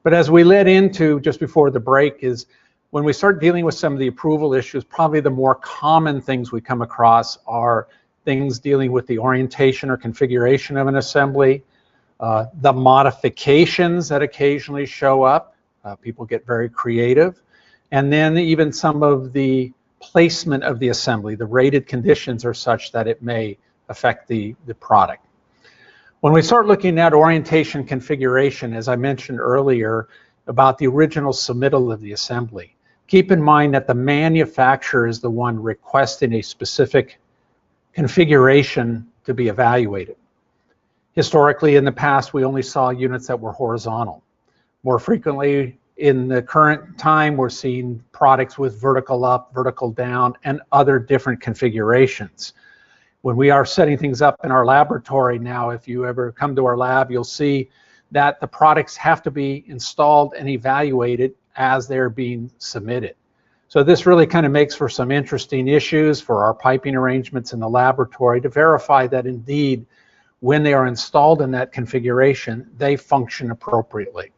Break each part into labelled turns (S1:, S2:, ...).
S1: But as we led into just before the break is when we start dealing with some of the approval issues, probably the more common things we come across are things dealing with the orientation or configuration of an assembly, the modifications that occasionally show up. People get very creative. And then even some of the placement of the assembly. The rated conditions are such that it may affect the product. When we start looking at orientation configuration, as I mentioned earlier about the original submittal of the assembly, keep in mind that the manufacturer is the one requesting a specific configuration to be evaluated. Historically, in the past, we only saw units that were horizontal. More frequently, in the current time, we're seeing products with vertical up, vertical down, and other different configurations. When we are setting things up in our laboratory now, if you ever come to our lab, you'll see that the products have to be installed and evaluated as they're being submitted. So this really kind of makes for some interesting issues for our piping arrangements in the laboratory to verify that indeed, when they are installed in that configuration, they function appropriately.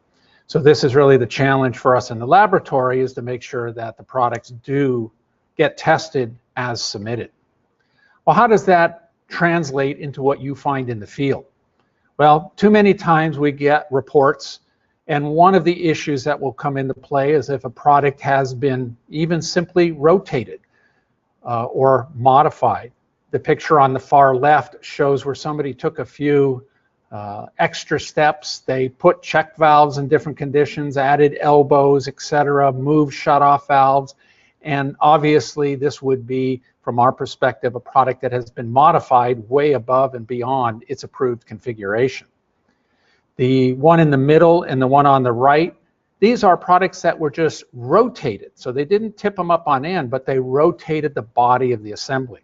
S1: So this is really the challenge for us in the laboratory, is to make sure that the products do get tested as submitted. Well, how does that translate into what you find in the field? Well, too many times we get reports, and one of the issues that will come into play is if a product has been even simply rotated or modified. The picture on the far left shows where somebody took a few extra steps. They put check valves in different conditions, added elbows, etc., moved shutoff valves, and obviously this would be, from our perspective, a product that has been modified way above and beyond its approved configuration. The one in the middle and the one on the right, these are products that were just rotated. So they didn't tip them up on end, but they rotated the body of the assembly.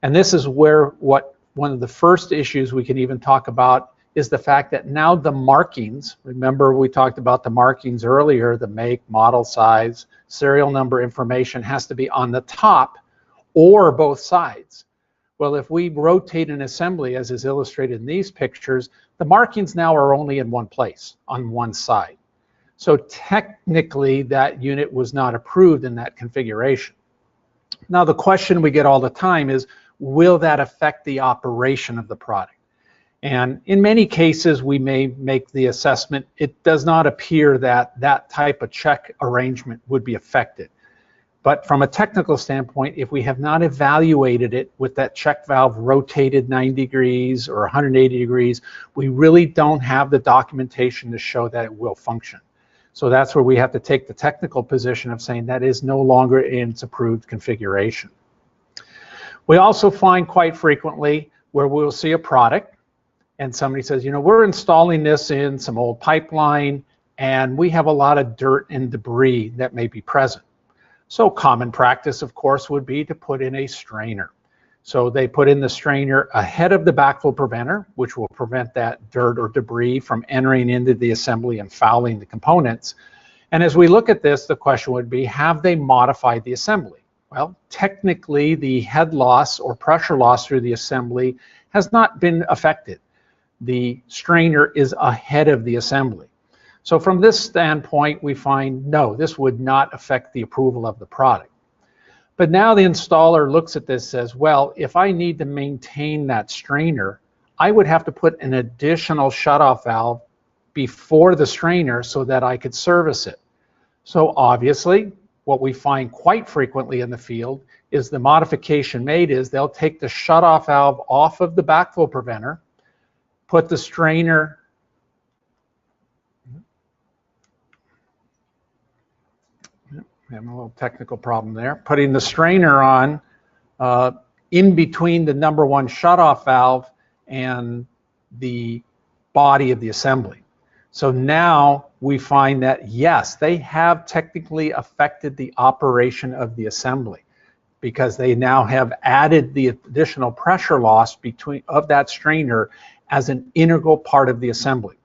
S1: And this is where one of the first issues we can even talk about is the fact that now the markings, remember we talked about the markings earlier, the make, model, size, serial number information has to be on the top or both sides. Well, if we rotate an assembly, as is illustrated in these pictures, the markings now are only in one place, on one side. So technically, that unit was not approved in that configuration. Now, the question we get all the time is, will that affect the operation of the product? And in many cases, we may make the assessment, it does not appear that that type of check arrangement would be affected. But from a technical standpoint, if we have not evaluated it with that check valve rotated 90 degrees or 180 degrees, we really don't have the documentation to show that it will function. So that's where we have to take the technical position of saying that is no longer in its approved configuration. We also find quite frequently where we'll see a product and somebody says, you know, we're installing this in some old pipeline and we have a lot of dirt and debris that may be present. So common practice, of course, would be to put in a strainer. So they put in the strainer ahead of the backflow preventer, which will prevent that dirt or debris from entering into the assembly and fouling the components. And as we look at this, the question would be, have they modified the assembly? Well, technically, the head loss or pressure loss through the assembly has not been affected. The strainer is ahead of the assembly. So from this standpoint, we find, no, this would not affect the approval of the product. But now the installer looks at this and says, well, if I need to maintain that strainer, I would have to put an additional shutoff valve before the strainer so that I could service it. So obviously, what we find quite frequently in the field is the modification made is they'll take the shutoff valve off of the backflow preventer, put the strainer having a little technical problem there. Putting the strainer on in between the number one shutoff valve and the body of the assembly. So now we find that, yes, they have technically affected the operation of the assembly because they now have added the additional pressure loss of that strainer as an integral part of the assembly.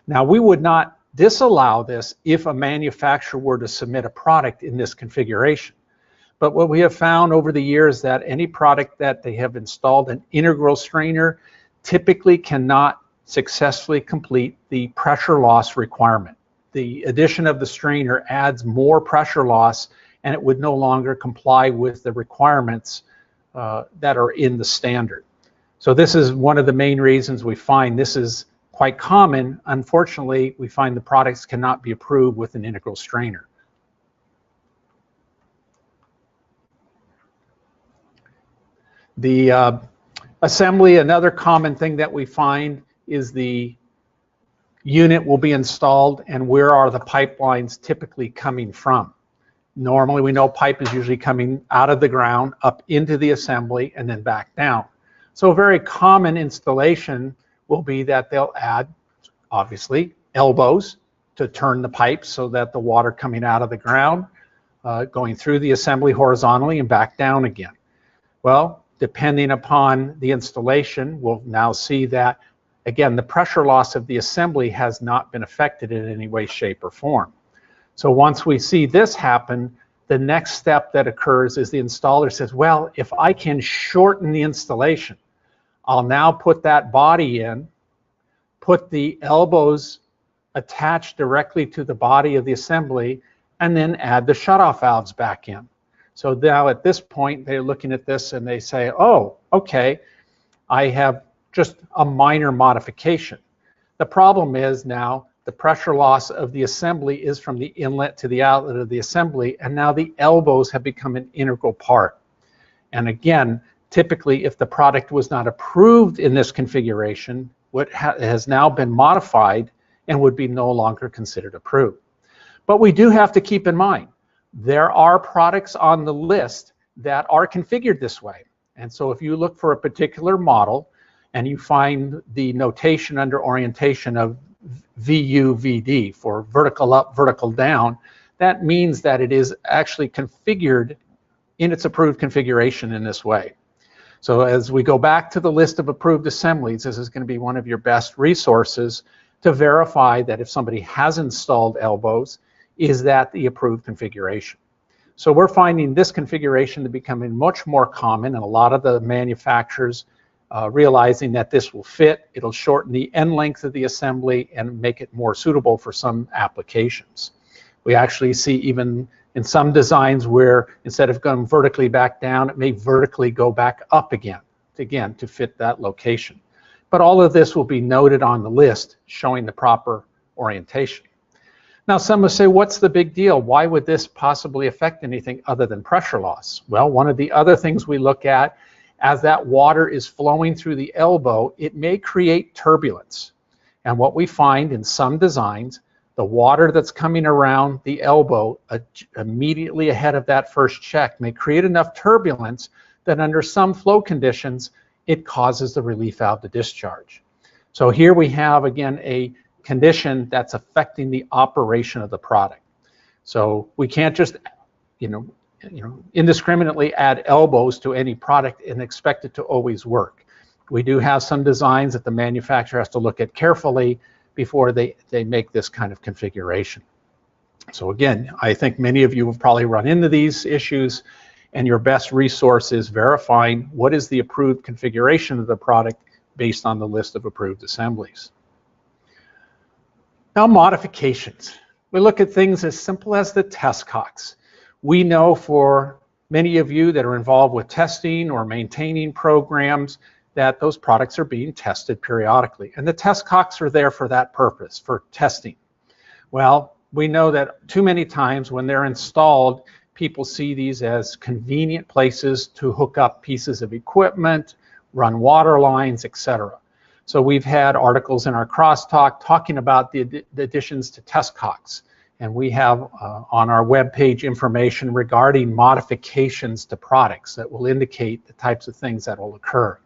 S1: Now, we would not disallow this if a manufacturer were to submit a product in this configuration. But what we have found over the years that any product that they have installed an integral strainer typically cannot successfully complete the pressure loss requirement. the addition of the strainer adds more pressure loss, and it would no longer comply with the requirements that are in the standard. So this is one of the main reasons we find this is quite common. Unfortunately, we find the products cannot be approved with an integral strainer. The assembly, another common thing that we find is the unit will be installed, and where are the pipelines typically coming from? Normally, we know pipe is usually coming out of the ground, up into the assembly, and then back down. So a very common installation will be that they'll add, obviously, elbows to turn the pipes so that the water coming out of the ground, going through the assembly horizontally and back down again. Well, depending upon the installation, we'll now see that, again, the pressure loss of the assembly has not been affected in any way, shape, or form. So once we see this happen, the next step that occurs is the installer says, well, if I can shorten the installation, I'll now put that body in, put the elbows attached directly to the body of the assembly, and then add the shutoff valves back in. So now at this point, they're looking at this and they say, oh, okay, I have just a minor modification. The problem is now the pressure loss of the assembly is from the inlet to the outlet of the assembly, and now the elbows have become an integral part. And again, typically, if the product was not approved in this configuration, what has now been modified and would be no longer considered approved. But we do have to keep in mind, there are products on the list that are configured this way. And so if you look for a particular model and you find the notation under orientation of VUVD for vertical up, vertical down, that means that it is actually configured in its approved configuration in this way. So as we go back to the list of approved assemblies, this is going to be one of your best resources to verify that if somebody has installed elbows, is that the approved configuration. So we're finding this configuration to becoming much more common, and a lot of the manufacturers realizing that this will fit, it'll shorten the end length of the assembly and make it more suitable for some applications. We actually see even in some designs where instead of going vertically back down, it may vertically go back up again to fit that location. But all of this will be noted on the list showing the proper orientation. Now some will say, what's the big deal? Why would this possibly affect anything other than pressure loss? Well, one of the other things we look at, as that water is flowing through the elbow, it may create turbulence. And what we find in some designs, the water that's coming around the elbow immediately ahead of that first check may create enough turbulence that under some flow conditions, it causes the relief valve to discharge. So here we have, again, a condition that's affecting the operation of the product. So we can't just, indiscriminately add elbows to any product and expect it to always work. We do have some designs that the manufacturer has to look at carefully before they make this kind of configuration. So again, I think many of you have probably run into these issues, and your best resource is verifying what is the approved configuration of the product based on the list of approved assemblies. Now, modifications. We look at things as simple as the test cocks. We know for many of you that are involved with testing or maintaining programs that those products are being tested periodically. And the test cocks are there for that purpose, for testing. Well, we know that too many times when they're installed, people see these as convenient places to hook up pieces of equipment, run water lines, etc. So we've had articles in our crosstalk talking about the additions to test cocks. And we have on our webpage information regarding modifications to products that will indicate the types of things that will occur.